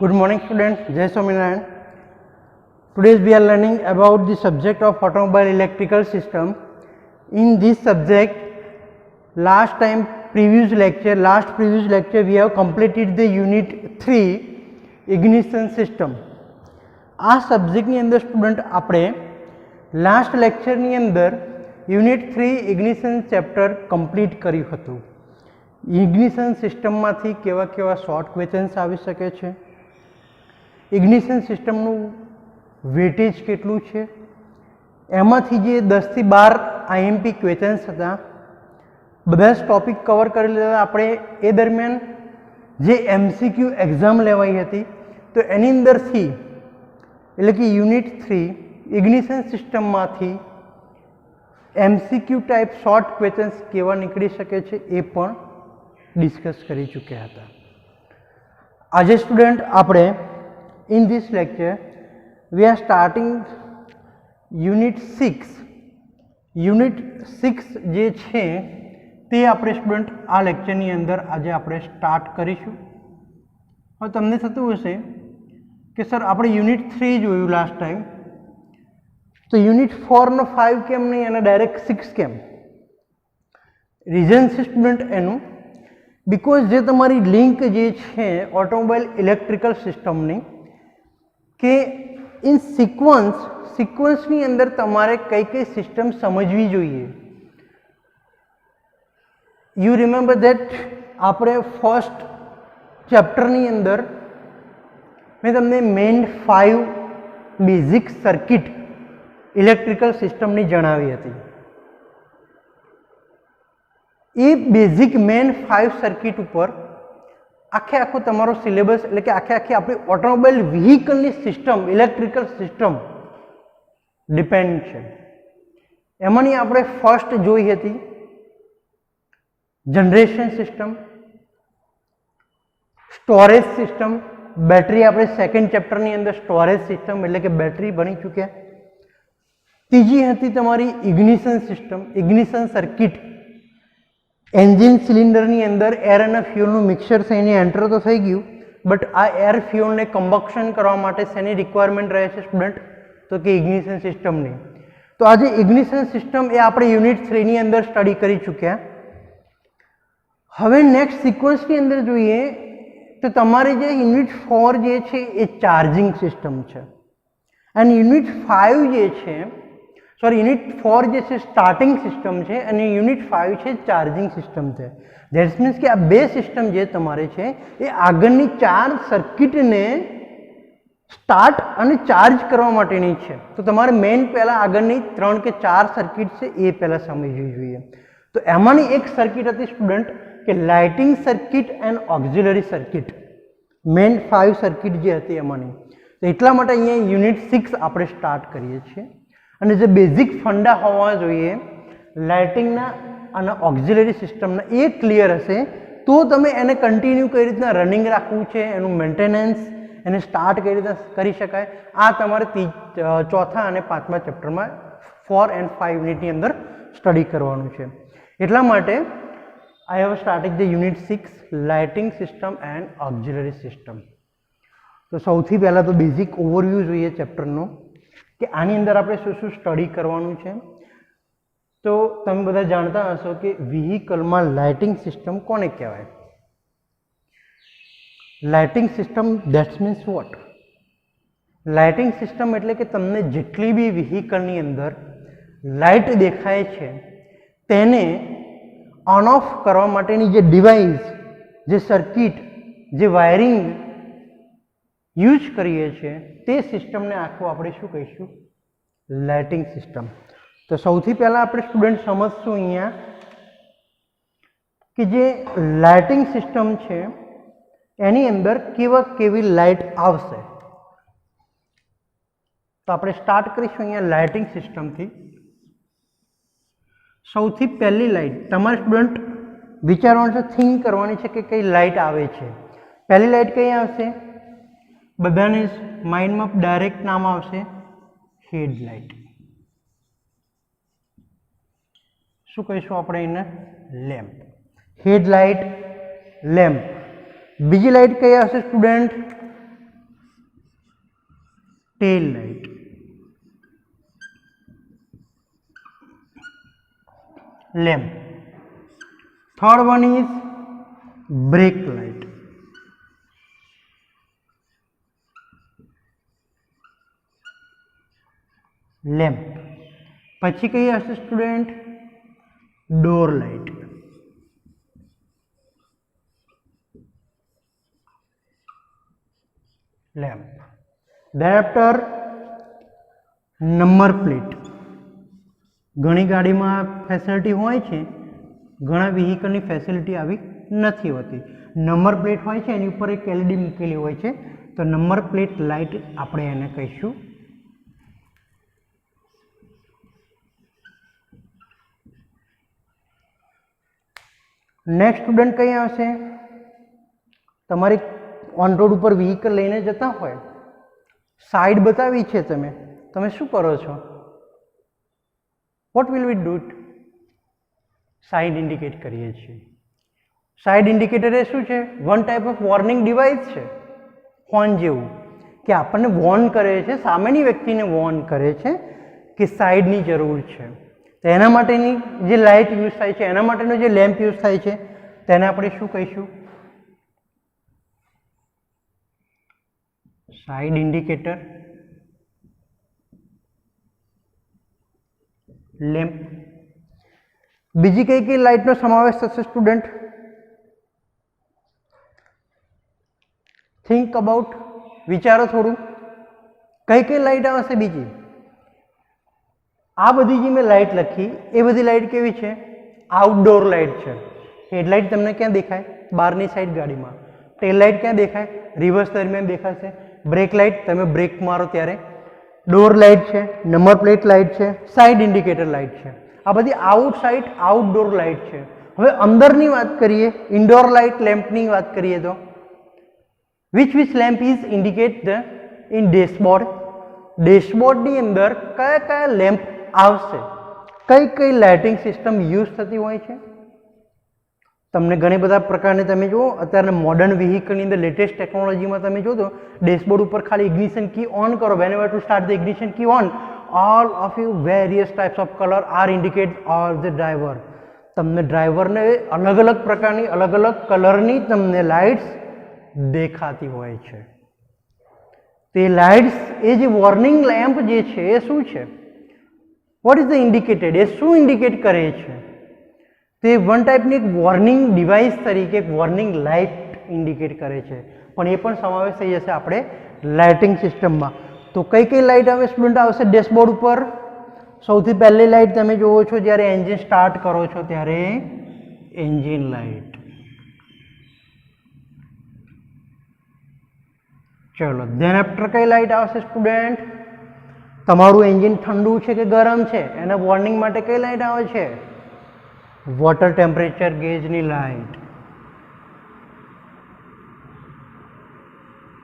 Good morning students, Jai Swaminarayan. Today we are learning about the subject of automobile electrical system. In this subject, last previous lecture we have completed the unit 3 ignition system. આ સબ્જેક્ટની અંદર student આપણે last લેક્ચરની અંદર unit 3 ignition chapter complete કર્યું હતું. Ignition સિસ્ટમમાંથી કેવા કેવા short questions આવી શકે છે, ઇગ્નિશન સિસ્ટમનું વેટેજ કેટલું છે, એમાંથી જે 10 થી 12 આઈએમપી ક્વેશ્ચન્સ હતા બધા જ ટોપિક કવર કરી લીધા આપણે. એ દરમિયાન જે એમસીક્યુ એક્ઝામ લેવાઈ હતી તો એની અંદરથી એટલે કે યુનિટ 3 ઇગ્નિશન સિસ્ટમમાંથી એમસીક્યુ ટાઈપ શોર્ટ ક્વેશ્ચન્સ કેવા નીકળી શકે છે એ પણ ડિસ્કસ કરી ચૂક્યા હતા. આજે સ્ટુડન્ટ આપણે in this lecture we are starting unit 6. unit 6 જે છે તે આપણે સ્ટુડન્ટ આ લેક્ચરની અંદર આજે આપણે સ્ટાર્ટ કરીશું. હવે તમને થતું હશે કે સર આપણે યુનિટ 3 જોયું લાસ્ટ ટાઈમ, તો યુનિટ 4 નો 5 કેમ નહીં અને ડાયરેક્ટ 6 કેમ? રીઝન છે સ્ટુડન્ટ એનું બીકોઝ જે તમારી લિંક જે છે ઓટોમોબાઈલ ઇલેક્ટ્રિકલ સિસ્ટમની કે ઇન સિક્વન્સની અંદર તમારે કઈ કઈ સિસ્ટમ સમજવી જોઈએ. યુ રિમેમ્બર ધેટ આપણે ફર્સ્ટ ચેપ્ટરની અંદર મેં તમને મેઇન 5 બેઝિક સર્કિટ ઇલેક્ટ્રિકલ સિસ્ટમની જણાવી હતી. એ બેઝિક મેઇન 5 સર્કિટ ઉપર આખો તમારો સિલેબસ એટલે કે આખી આપણી ઓટોમોબાઈલ વ્હીકલની સિસ્ટમ ઇલેક્ટ્રિકલ સિસ્ટમ ડિપેન્ડ છે. એમાંની આપણે ફર્સ્ટ જોઈ હતી generation system, storage system, battery. આપણે સેકન્ડ ચેપ્ટરની અંદર સ્ટોરેજ સિસ્ટમ એટલે કે બેટરી ભણી ચૂક્યા. ત્રીજી હતી તમારી ignition system, ignition circuit. Engine સિલિન્ડરની અંદર એર અને ફ્યુલનું મિક્સર થઈને એન્ટર તો થઈ ગયું, બટ આ એર ફ્યુલને કમ્બક્શન કરવા માટે શેની રિક્વાયરમેન્ટ રહે છે સ્ટુડન્ટ? તો કે ઇગ્નિશન સિસ્ટમની. તો આજે ઇગ્નિશન સિસ્ટમ એ આપણે યુનિટ 3 ની અંદર સ્ટડી કરી ચૂક્યા. હવે નેક્સ્ટ સિક્વન્સની અંદર જોઈએ તો તમારી જે યુનિટ 4 જે છે એ ચાર્જિંગ સિસ્ટમ છે અને યુનિટ 5 જે છે યુનિટ 4 જે છે સ્ટાર્ટિંગ સિસ્ટમ છે અને યુનિટ 5 છે ચાર્જિંગ સિસ્ટમ છે. ધેટ્સ મીન્સ કે આ બે સિસ્ટમ જે તમારે છે એ આગળની 4 સર્કિટને સ્ટાર્ટ અને ચાર્જ કરવા માટેની છે. તો તમારે મેઇન પહેલાં આગળની 3 કે 4 સર્કિટ છે એ પહેલાં સમજવી જોઈએ. તો એમાંની એક સર્કિટ હતી સ્ટુડન્ટ કે lighting circuit and auxiliary circuit. Main 5 circuit જે હતી એમાંની. તો એટલા માટે અહીંયા યુનિટ 6 આપણે સ્ટાર્ટ કરીએ છીએ. અને જે બેઝિક ફંડા હોવા જોઈએ લાઇટિંગના અને ઓક્ઝિલરી સિસ્ટમના એ ક્લિયર હશે તો તમે એને કન્ટિન્યુ કઈ રીતના રનિંગ રાખવું છે, એનું મેન્ટેનન્સ, એને સ્ટાર્ટ કઈ રીતના કરી શકાય, આ તમારે ચોથા અને પાંચમા ચેપ્ટરમાં 4 and 5 યુનિટની અંદર સ્ટડી કરવાનું છે. એટલા માટે I have started the unit 6 lighting system and auxiliary system. તો સૌથી પહેલાં તો બેઝિક ઓવરવ્યૂ જોઈએ ચેપ્ટરનો કે આની અંદર આપણે શું શું સ્ટડી કરવાનું છે. તો તમે બધા જાણતા હશો કે વ્હીકલમાં લાઇટિંગ સિસ્ટમ કોને કહેવાય? Lighting system that's means what? Lighting system એટલે કે તમને જેટલી બી વ્હીકલની અંદર લાઇટ દેખાય છે તેને ઓન ઓફ કરવા માટેની જે ડિવાઇસ, જે સર્કિટ, જે વાયરિંગ યુઝ કરીએ છીએ તે સિસ્ટમને આખું આપણે શું કહીશું? Lighting system. તો સૌથી પહેલાં આપણે સ્ટુડન્ટ સમજશું અહીંયા કે જે લાઇટિંગ સિસ્ટમ છે એની અંદર કેવી લાઇટ આવશે. તો આપણે સ્ટાર્ટ કરીશું અહીંયા લાઇટિંગ સિસ્ટમથી. સૌથી પહેલી લાઇટ તમારે સ્ટુડન્ટ વિચારવાનું છે, થિંક કરવાની છે કે કઈ લાઇટ આવે છે. પહેલી લાઇટ કઈ આવશે? બધાને માઇન્ડમાં ડાયરેક્ટ નામ આવશે હેડલાઇટ. શું કહીશું આપણે એને? લેમ્પ. Headlight, lamp. બીજી લાઇટ કઈ આવશે student? tail light, lamp. Third one is brake light. Lamp. પછી કઈ હશે student? Door light. Lamp. Than after number plate. ઘણી ગાડીમાં ફેસિલિટી હોય છે, ઘણા વ્હીકલની ફેસિલિટી આવી નથી હોતી. નંબર પ્લેટ હોય છે એની ઉપર એક એલઈડી મૂકેલી હોય છે, તો નંબર પ્લેટ લાઇટ આપણે એને કહીશું. નેક્સ્ટ સ્ટુડન્ટ કઈ આવશે? તમારે ઓન રોડ ઉપર વ્હીકલ લઈને જતા હોય, સાઈડ બતાવી છે, તમે શું કરો છો? What will we do? Side indicate કરીએ છીએ. સાઈડ ઇન્ડિકેટર એ શું છે? One type of warning device છે, હોર્ન જેવું, કે આપણને વોર્ન કરે છે, સામેની વ્યક્તિને વોર્ન કરે છે કે સાઈડની જરૂર છે. તો એના માટેની જે લાઇટ યુઝ થાય છે, એના માટેનો જે લેમ્પ યુઝ થાય છે, તેને આપણે શું કહીશું? Side indicator, lamp. બીજી કઈ કઈ લાઇટનો સમાવેશ થશે સ્ટુડન્ટ? થિંક અબાઉટ, વિચારો થોડું. કઈ કઈ લાઇટ આવશે બીજી? આ બધી જે મેં લાઇટ લખી એ બધી લાઇટ કેવી છે? આઉટડોર લાઇટ છે. હેડલાઇટ તમને ક્યાં દેખાય? બહારની સાઈડ ગાડીમાં. ટેલ લાઇટ ક્યાં દેખાય? રિવર્સ દરમિયાન દેખાશે. બ્રેક લાઇટ તમે બ્રેક મારો ત્યારે. ડોર લાઇટ છે, નંબર પ્લેટ લાઇટ છે, સાઈડ ઇન્ડિકેટર લાઇટ છે. આ બધી આઉટસાઇડ આઉટડોર લાઇટ છે. હવે અંદરની વાત કરીએ, ઇન્ડોર લાઇટ લેમ્પની વાત કરીએ તો which lamp is indicate the in dashboard? ડેશબોર્ડની અંદર કયા કયા લેમ્પ આવશે? કઈ કઈ લાઇટિંગ સિસ્ટમ યુઝ થતી હોય છે? તમને ઘણી બધા પ્રકારની તમે જુઓ, અત્યારે મોડર્ન વ્હીકલની અંદર લેટેસ્ટ ટેકનોલોજીમાં તમે જોજો, ડેશબોર્ડ ઉપર ખાલી ઇગ્નિશન કી ઓન કરો, whenever to start the ignition key on, all of you various types of color are indicate all the driver. તમને ડ્રાઈવરને અલગ અલગ પ્રકારની અલગ અલગ કલરની તમને લાઇટ્સ દેખાતી હોય છે. તે લાઇટ્સ, એ જે વોર્નિંગ લેમ્પ જે છે એ શું છે? What is the indicated? એ શું ઇન્ડિકેટ કરે છે? તે વન ટાઈપની એક વોર્નિંગ ડિવાઇસ તરીકે એક વોર્નિંગ લાઇટ ઇન્ડિકેટ કરે છે, પણ એ પણ સમાવેશ થઈ જશે આપણે લાઇટિંગ સિસ્ટમમાં. તો કઈ કઈ લાઇટ આવે સ્ટુડન્ટ આવશે ડેશબોર્ડ ઉપર? સૌથી પહેલી લાઇટ તમે જુઓ છો જ્યારે એન્જિન સ્ટાર્ટ કરો છો ત્યારે એન્જિન લાઇટ. ચલો, ધેન આફ્ટર કઈ લાઇટ આવશે સ્ટુડન્ટ? તમારું એન્જિન ઠંડુ છે કે ગરમ છે એના વોર્નિંગ માટે કઈ લાઇટ આવે છે? વોટર ટેમ્પરેચર ગેજની light.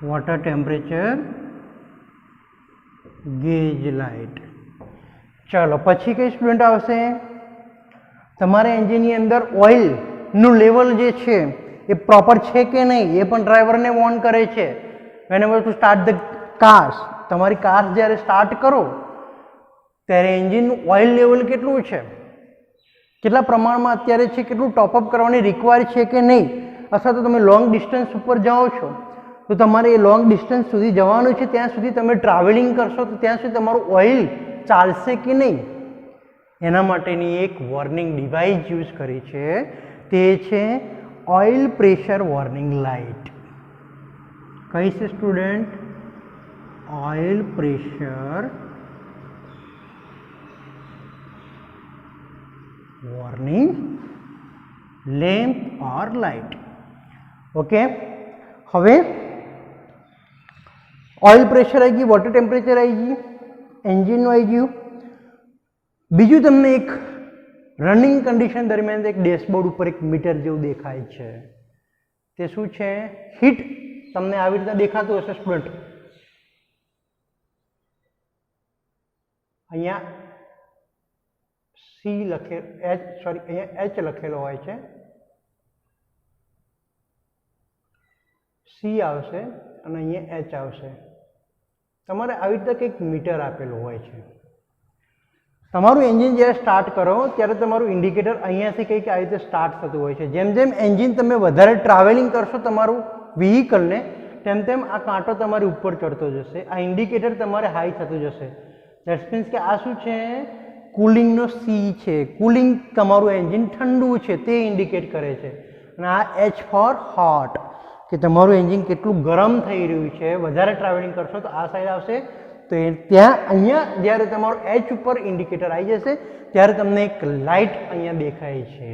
Water temperature gauge light. ચલો, પછી કઈ સ્ટુડન્ટ આવશે? તમારા એન્જિનની અંદર ઓઇલનું લેવલ જે છે એ પ્રોપર છે કે નહીં એ પણ ડ્રાઈવરને વોર્ન કરે છે. whenever to start the cars, તમારી કાર જ્યારે સ્ટાર્ટ કરો ત્યારે એન્જિનનું ઓઇલ લેવલ કેટલું છે, કેટલા પ્રમાણમાં અત્યારે છે, કેટલું ટોપઅપ કરવાની રિક્વાયર છે કે નહીં, અથવા તો તમે લોંગ ડિસ્ટન્સ ઉપર જાઓ છો તો તમારે એ લોંગ ડિસ્ટન્સ સુધી જવાનું છે, ત્યાં સુધી તમે ટ્રાવેલિંગ કરશો તો ત્યાં સુધી તમારું ઓઇલ ચાલશે કે નહીં, એના માટેની એક વોર્નિંગ ડિવાઇસ યુઝ કરી છે, તે છે ઓઇલ પ્રેશર વોર્નિંગ લાઇટ. કઈ છે student? Oil pressure warning lamp or light. Okay, હવે ઓઇલ પ્રેશર આવી ગયું, વોટર ટેમ્પરેચર આવી ગયું, એન્જિનનું આવી ગયું. બીજું તમને એક રનિંગ કન્ડિશન દરમિયાન એક ડેશબોર્ડ ઉપર એક મીટર જેવું દેખાય છે, તે શું છે? હીટ. તમને આવી રીતે દેખાતું હશે સ્ટુડન્ટ. અહીંયા સી લખે અહીંયા એચ લખેલો હોય છે, સી આવશે અને અહીંયા એચ આવશે. તમારે આવી રીતે કંઈક મીટર આપેલું હોય છે. તમારું એન્જિન જ્યારે સ્ટાર્ટ કરો ત્યારે તમારું ઇન્ડિકેટર અહીંયાથી કંઈક આવી રીતે સ્ટાર્ટ થતું હોય છે. જેમ જેમ એન્જિન તમે વધારે ટ્રાવેલિંગ કરશો તમારું વ્હીકલને, તેમ તેમ આ કાંટો તમારી ઉપર ચડતો જશે, આ ઇન્ડિકેટર તમારે હાઈ થતું જશે. દેટ્સ મીન્સ કે આ શું છે, કુલિંગનો સી છે. કુલિંગ તમારું એન્જિન ઠંડુ છે તે ઇન્ડિકેટ કરે છે. અને આ એચ ફોર હોટ, કે તમારું એન્જિન કેટલું ગરમ થઈ રહ્યું છે. વધારે ટ્રાવેલિંગ કરશો તો આ સાઈડ આવશે, તો ત્યાં અહીંયા જ્યારે તમારું એચ ઉપર ઇન્ડિકેટર આવી જશે ત્યારે તમને એક લાઇટ અહીંયા દેખાય છે.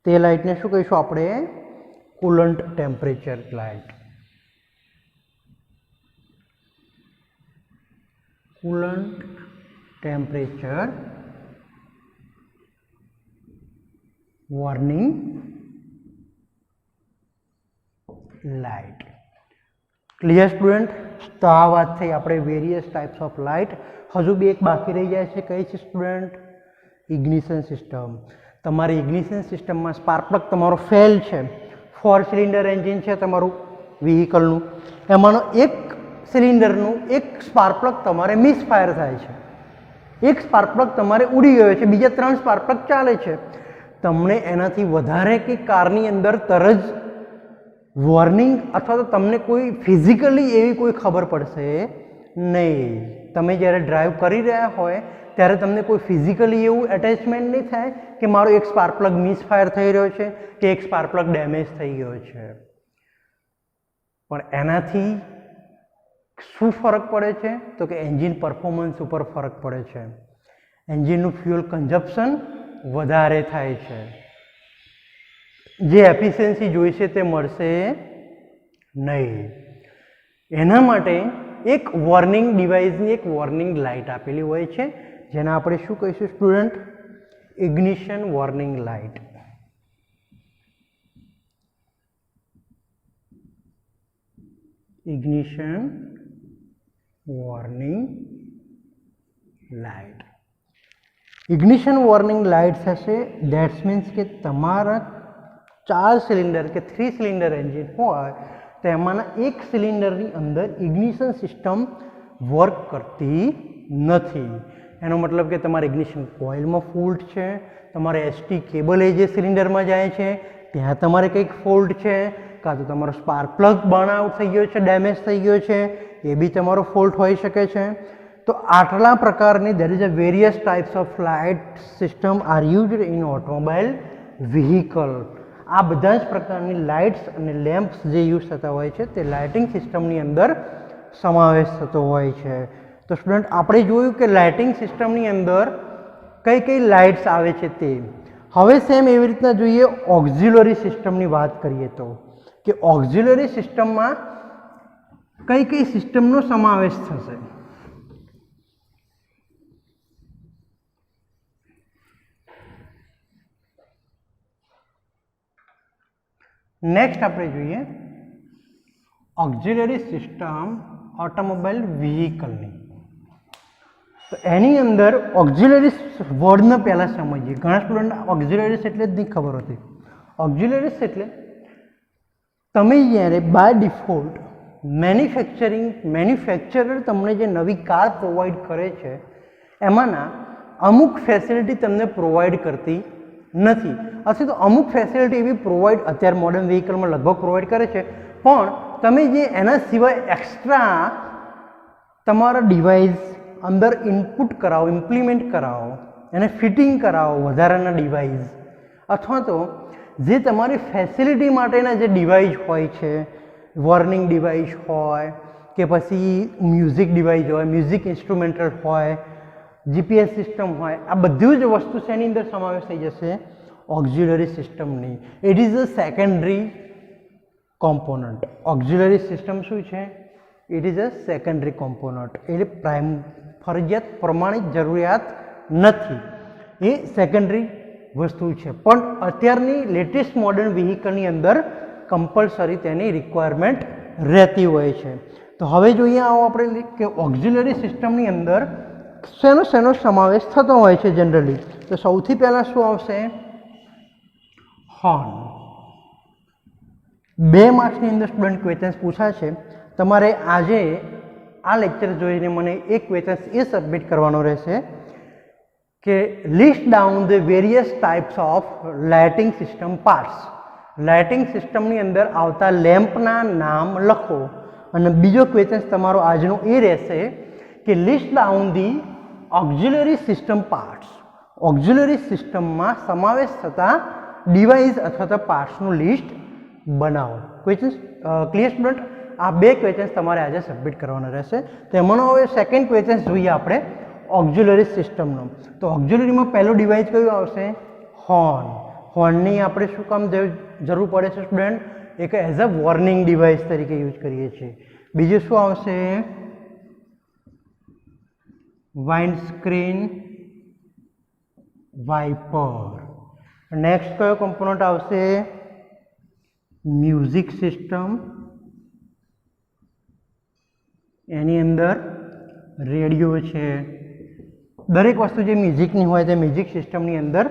તે લાઇટને શું કહીશું આપણે? Coolant temperature light. Coolant temperature warning light. Clear student? તો આ વાત થઈ આપણે વેરિયસ ટાઈપ્સ ઓફ લાઇટ. હજુ બી એક બાકી રહી જાય છે. કઈ છે સ્ટુડન્ટ? Ignition system. તમારી ઇગ્નિશન સિસ્ટમમાં સ્પાર્ક પ્લગ તમારો ફેલ છે. 4 સિલિન્ડર એન્જિન છે તમારું વ્હીકલનું, એમાંનો એક સિલિન્ડરનું એક સ્પાર્ક પ્લગ તમારે મિસફાયર થાય છે. એક સ્પાર્ક પ્લગ તમારે ઉડી ગયો છે, બીજા 3 સ્પાર્ક પ્લગ ચાલે છે. તમને એનાથી વધારે કે કારની અંદર તરત વોર્નિંગ અથવા તો તમને કોઈ ફિઝિકલી એવી કોઈ ખબર પડશે નહીં. તમે જ્યારે ડ્રાઈવ કરી રહ્યા હોય ત્યારે તમને કોઈ ફિઝિકલી એવું એટેચમેન્ટ નહીં થાય કે મારો એક સ્પાર્ક પ્લગ મિસફાયર થઈ રહ્યો છે કે એક સ્પાર્ક પ્લગ ડેમેજ થઈ ગયો છે. પણ એનાથી શું ફરક પડે છે? તો કે એન્જિન પરફોર્મન્સ ઉપર ફરક પડે છે. એન્જિનનું ફ્યુઅલ કન્ઝપ્શન વધારે થાય છે. જે એફિશિયન્સી જોઈશે તે મળશે નહીં. એના માટે એક વોર્નિંગ ડિવાઇસની એક વોર્નિંગ લાઇટ આપેલી હોય છે, જેને આપણે શું કહીશું student? Ignition warning light. Ignition warning light. Ignition warning light થશે. દેટ્સ મીન્સ કે તમારા 4 સિલિન્ડર કે 3 સિલિન્ડર એન્જિન હોય તો એમાંના એક સિલિન્ડરની અંદર ઇગ્નિશન સિસ્ટમ વર્ક કરતી નથી. એનો મતલબ કે તમારે ઇગ્નિશન કોઇલમાં ફોલ્ટ છે, તમારે એસટી કેબલ એ જે સિલિન્ડરમાં જાય છે ત્યાં તમારે કંઈક ફોલ્ટ છે, કાં તો તમારો સ્પાર્ક પ્લગ બર્ન આઉટ થઈ ગયો છે, ડેમેજ થઈ ગયો છે, એ બી તમારો ફોલ્ટ હોઈ શકે છે. તો આટલા પ્રકારની there is a various types of light system are used in automobile vehicle. આ બધા જ પ્રકારની લાઇટ્સ અને લેમ્પ્સ જે યુઝ થતા હોય છે તે લાઇટિંગ સિસ્ટમની અંદર સમાવેશ થતો હોય છે. તો સ્ટુડન્ટ આપણે જોયું કે લાઇટિંગ સિસ્ટમની અંદર કઈ કઈ લાઇટ્સ આવે છે તે. હવે સેમ એવી રીતના જોઈએ ઓક્ઝિલરી સિસ્ટમની વાત કરીએ તો કે ઓક્ઝિલરી સિસ્ટમમાં કઈ કઈ સિસ્ટમનો સમાવેશ થશે. નેક્સ્ટ આપણે જોઈએ ઓક્ઝિલરી સિસ્ટમ ઓટોમોબાઈલ વ્હીકલની. તો એની અંદર ઓક્ઝિલરી વર્ડને પહેલાં સમજીએ. ઘણા સ્ટુડન્ટ ઓક્ઝિલરીસ એટલે જ નહીં ખબર હતી. ઓક્ઝિલરીસ એટલે તમે જ્યારે બાય ડિફોલ્ટ મેન્યુફેક્ચરર તમને જે નવી કાર પ્રોવાઈડ કરે છે એમાંના અમુક ફેસિલિટી તમને પ્રોવાઈડ કરતી નથી, અથવા તો અમુક ફેસિલિટી એવી પ્રોવાઈડ અત્યારે મોડર્ન વ્હીકલમાં લગભગ પ્રોવાઈડ કરે છે, પણ તમે જે એના સિવાય એક્સ્ટ્રા તમારા ડિવાઇસ અંદર ઇનપુટ કરાવો, ઇમ્પ્લિમેન્ટ કરાવો, એને ફિટિંગ કરાવો વધારાના ડિવાઇસ, અથવા તો જે તમારી ફેસિલિટી માટેના જે ડિવાઇસ હોય છે, વોર્નિંગ ડિવાઇસ હોય કે પછી મ્યુઝિક ડિવાઇસ હોય, મ્યુઝિક ઇન્સ્ટ્રુમેન્ટલ હોય, જીપીએસ સિસ્ટમ હોય, આ બધું જ વસ્તુ શેની અંદર સમાવેશ થઈ જશે? ઓક્ઝિલરી સિસ્ટમની. It is a secondary component. Auxiliary system શું છે? It is a secondary component. એટલે ફરજિયાત પ્રમાણિત જરૂરિયાત નથી, એ સેકન્ડરી વસ્તુ છે. પણ અત્યારની લેટેસ્ટ મોડર્ન વ્હીકલની અંદર કમ્પલસરી તેની રિક્વાયરમેન્ટ રહેતી હોય છે. તો હવે જોઈએ આવો આપણે કે ઓક્ઝિલરી સિસ્ટમની અંદર શેનો સમાવેશ થતો હોય છે જનરલી. તો સૌથી પહેલાં શું આવશે? હોર્ન. 2 માર્ક્સની અંદર સ્ટુડન્ટ ક્વેશ્ચન્સ પૂછાશે. તમારે આજે આ લેક્ચર જોઈને મને એક ક્વેશ્ચન એ સબમિટ કરવાનો રહેશે કે list down the various types of lighting system parts. Lighting સિસ્ટમની અંદર આવતા લેમ્પના નામ લખો. અને બીજો ક્વેશ્ચન તમારો આજનો એ રહેશે કે list down the auxiliary system parts. Auxiliary સિસ્ટમમાં સમાવેશ થતા ડિવાઇસ અથવા તો પાર્ટ્સનું લિસ્ટ બનાવો. Question clear student? આ બે ક્વેશ્ચન તમારે આજે સબમિટ કરવાના રહેશે. તેમાંનો હવે સેકન્ડ ક્વેશ્ચન જોઈએ આપણે ઓક્ઝિલરી સિસ્ટમનો. તો ઓક્ઝિલરીમાં પહેલો ડિવાઇસ કયું આવશે? હોર્ન. હોર્નની આપણે શું કામ જરૂર પડે છે સ્ટુડન્ટ? એક એઝ અ વોર્નિંગ ડિવાઇસ તરીકે યુઝ કરીએ છીએ. બીજું શું આવશે? Wind screen wiper. નેક્સ્ટ કયો કમ્પોનન્ટ આવશે? Music system. એની અંદર રેડિયો છે. દરેક વસ્તુ જે મ્યુઝિકની હોય તે મ્યુઝિક સિસ્ટમની અંદર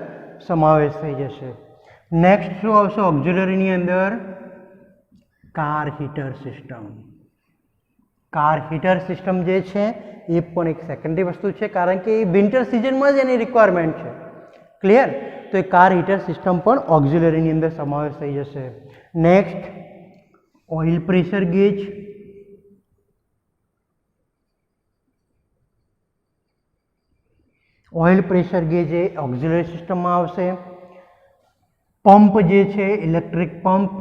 સમાવેશ થઈ જશે. નેક્સ્ટ શું આવશે ઓક્ઝિલરીની અંદર? Car heater system. Car heater system જે છે એ પણ એક સેકન્ડરી વસ્તુ છે, કારણ કે એ વિન્ટર સિઝનમાં જ એની રિક્વાયરમેન્ટ છે. ક્લિયર? તો એ કાર હીટર સિસ્ટમ પણ ઓક્ઝિલરીની અંદર સમાવેશ થઈ જશે. Next oil pressure gauge. Oil pressure gauge એ ઓક્ઝિલરી સિસ્ટમમાં આવશે. પંપ જે છે ઇલેક્ટ્રિક પંપ.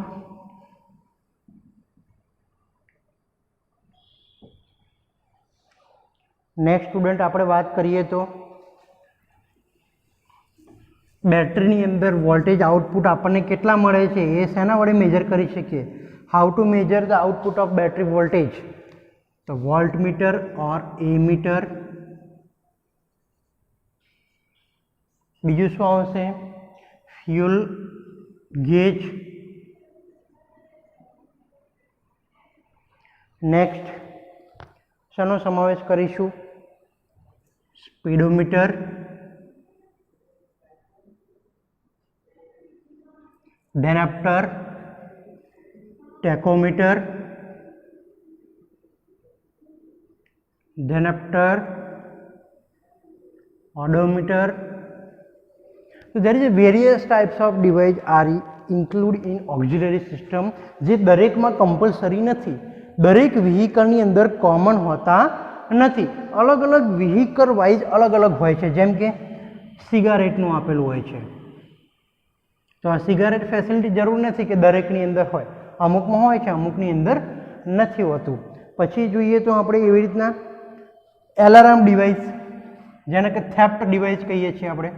નેક્સ્ટ સ્ટુડન્ટ આપણે વાત કરીએ તો બેટરીની અંદર વોલ્ટેજ આઉટપુટ આપણને કેટલા મળે છે એ શેના વડે મેજર કરી શકીએ? How to major the output of battery voltage? તો વોલ્ટમીટર ઓર એમીટર. બીજું શું આવશે? Fuel gauge. નેક્સ્ટ શાનો સમાવેશ કરીશું? Speedometer. then after tachometer, then after odometer. So there is a various types of device are included in auxiliary system જે દરેકમાં compulsory નથી, દરેક વ્હીકલની અંદર કોમન હોતા નથી. અલગ અલગ વ્હીકલ વાઇઝ અલગ અલગ હોય છે. જેમ કે સિગારેટનું આપેલું હોય છે, તો આ સિગારેટ ફેસિલિટી જરૂર નથી કે દરેકની અંદર હોય, અમુકમાં હોય છે, અમુકની અંદર નથી હોતું. પછી જોઈએ તો આપણે એવી રીતના એલાર્મ ડિવાઇસ, જેને કે થેફ્ટ ડિવાઇસ કહીએ છીએ આપણે.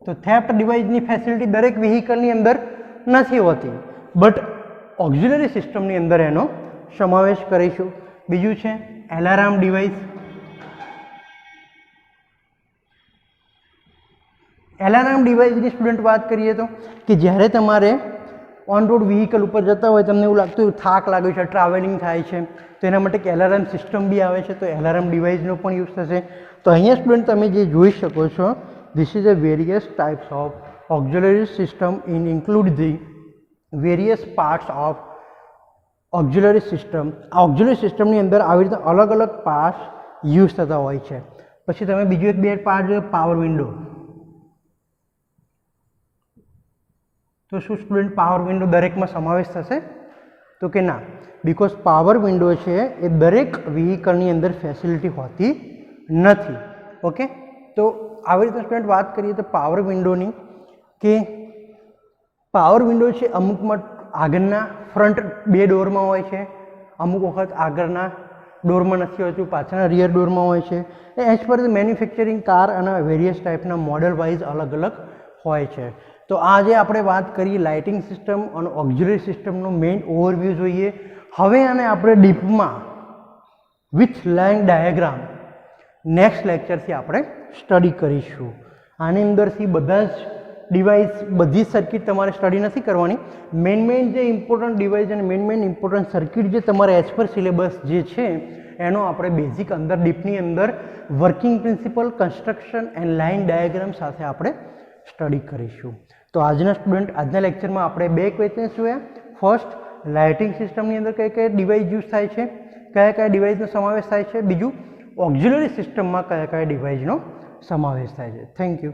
તો થેફ્ટ ડિવાઇસની ફેસિલિટી દરેક વ્હીકલની અંદર નથી હોતી, બટ ઓક્ઝિલરી સિસ્ટમની અંદર એનો સમાવેશ કરીશું. બીજું છે એલાર્મ ડિવાઇસ. એલાર્મ ડિવાઇસની સ્ટુડન્ટ વાત કરીએ તો કે જ્યારે તમારે ઓન રોડ વ્હીકલ ઉપર જતા હોય, તમને એવું લાગતું હોય થાક લાગ્યો છે, ટ્રાવેલિંગ થાય છે, તો એના માટે એક એલાર્મ સિસ્ટમ બી આવે છે. તો એલાર્મ ડિવાઇસનો પણ યુઝ થશે. તો અહીંયા સ્ટુડન્ટ તમે જે જોઈ શકો છો, this is a various types of auxiliary system in include the various parts of auxiliary system. આ auxiliary systemની અંદર આવી રીતે અલગ અલગ પાર્ટ્સ યુઝ થતા હોય છે. પછી તમે બીજું એક બે પાર્ટ જોયો, પાવર વિન્ડો. તો શું સ્ટુડન્ટ પાવર વિન્ડો દરેકમાં સમાવેશ થશે? તો કે ના, બિકોઝ પાવર વિન્ડો છે એ દરેક વ્હીકલની અંદર ફેસિલિટી હોતી નથી. ઓકે, તો આવી રીતે સ્ટુડન્ટ વાત કરીએ તો પાવર વિન્ડોની, કે પાવર વિન્ડો છે અમુકમાં આગળના ફ્રન્ટ બે ડોરમાં હોય છે, અમુક વખત આગળના ડોરમાં નથી હોતું, પાછળના રિયર ડોરમાં હોય છે. As per the manufacturing car અને વેરિયસ ટાઈપના મોડલ વાઇઝ અલગ અલગ હોય છે. તો આજે આપણે વાત કરી લાઇટિંગ સિસ્ટમ અને ઓક્ઝિલરી સિસ્ટમનો મેઇન ઓવરવ્યૂ જોઈએ. હવે આને આપણે ડીપમાં વિથ લાઇન ડાયાગ્રામ નેક્સ્ટ લેક્ચરથી આપણે સ્ટડી કરીશું. આની અંદરથી બધા જ ડિવાઇસ, બધી સર્કિટ તમારે સ્ટડી નથી કરવાની. મેઇન જે ઇમ્પોર્ટન્ટ ડિવાઇસ અને મેઇન ઇમ્પોર્ટન્ટ સર્કિટ જે તમારે એઝ પર સિલેબસ જે છે એનો આપણે બેઝિક અંદર ડીપની અંદર working principal, construction end line diagram સાથે આપણે સ્ટડી કરીશું. તો આજના સ્ટુડન્ટ આજના લેક્ચરમાં આપણે બે ક્વેશ્ચન્સ જોયા. ફર્સ્ટ લાઇટિંગ સિસ્ટમની અંદર કયા કયા ડિવાઇસ યુઝ થાય છે, કયા કયા ડિવાઇસનો સમાવેશ થાય છે, બીજું ઓક્ઝિલરી સિસ્ટમમાં કયા કયા ડિવાઇસનો સમાવેશ થાય છે. Thank you.